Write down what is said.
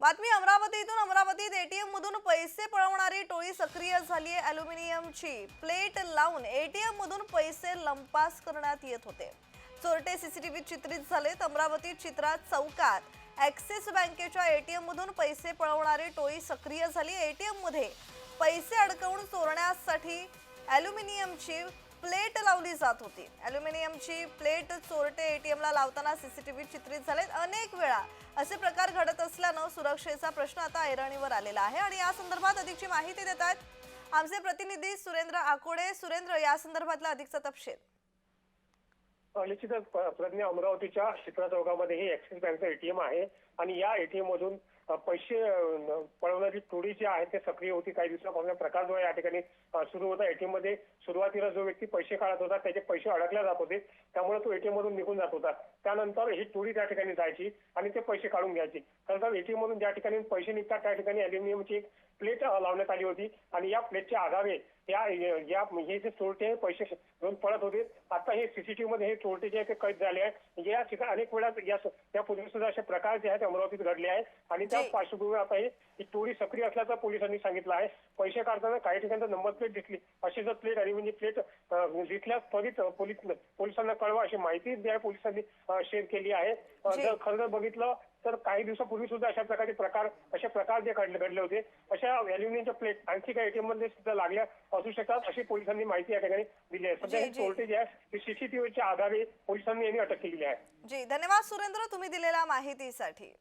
बातमी अमरावतीतून. अमरावतीत एटीएम मधून पैसे पळवणारी टोळी सक्रिय झाली आहे. अॅल्युमिनियमची प्लेट लावून एटीएम मधून पैसे लंपास करण्यात येत होते. चोरटे सीसीटीव्ही चित्रित झालेत. अमरावती चित्रात चौकात ॲक्सिस बँकेच्या एटीएम मधून पैसे पळवणारी टोळी सक्रिय झाली. एटीएम मध्ये पैसे अडकवून चोरण्यासाठी अॅल्युमिनियमची प्लेट लावली जात होती. अॅल्युमिनियमची प्लेट चोरटे एटीएमला लावताना सीसीटीव्ही चित्रित झालेत. अनेक वेळा असे प्रकार घडत असल्यानं सुरक्षेचा प्रश्न आता ऐरणीवर आलेला आहे आणि या संदर्भात अधिकची माहिती देत आहेत आमचे प्रतिनिधी सुरेंद्र आकोडे. सुरेंद्र, या संदर्भातला अधिकचा तपशील. निश्चितच प्रज्ञा, अमरावतीच्या चित्रा चौकामध्ये हे ॲक्सिस बँकचं एटीएम आहे आणि या एटीएम मधून पैसे पळवणारी टोळी जी आहे ते सक्रिय होती. काही दिवसापासून प्रकार जो या ठिकाणी सुरू होता. एटीएम मध्ये सुरुवातीला जो व्यक्ती पैसे काढत होता त्याचे पैसे अडकले जात होते, त्यामुळे तो एटीएम मधून निघून जात होता. त्यानंतर ही टोळी त्या ठिकाणी जायची आणि ते पैसे काढून घ्यायची. तर एटीएम मधून ज्या ठिकाणी पैसे निघतात त्या ठिकाणी अॅल्युमिनियमची एक प्लेट लावण्यात आली होती आणि या प्लेटच्या आधारे हे जे चोरटे पैसे घेऊन पळत होते. आता हे सीसीटीव्ही मध्ये हे चोरटे जे आहे ते कैद झाले आहे. या ठिकाणी अनेक वेळा यापूर्वी सुद्धा असे प्रकार जे आहेत अमरावतीत घडले आहेत आणि त्या पार्श्वभूमीवर आता ही टोळी सक्रिय असल्याचं पोलिसांनी सांगितलं आहे. पैसे काढताना काही ठिकाणी नंबर प्लेट दिसली, अशी जर प्लेट अॅल्युमिनियम प्लेट दिसल्यास त्वरित पोलिसांना कळवा अशी माहिती पोलिसांनी शेअर केली आहे. जर खरं बघितलं तर काही दिवसापूर्वी सुद्धा अशा प्रकार जे घडले होते. अशा अॅल्युमिनियमच्या प्लेट आणखी काही एटीएम मध्ये सुद्धा लागल्या असू शकतात अशी पोलिसांनी माहिती या ठिकाणी दिली आहे. सध्या हे चोरटे जे आहे सीसीटीव्हीच्या आधारे पोलिसांनी यांनी अटक केलेली आहे. जी, धन्यवाद सुरेंद्र, तुम्ही दिलेल्या माहितीसाठी.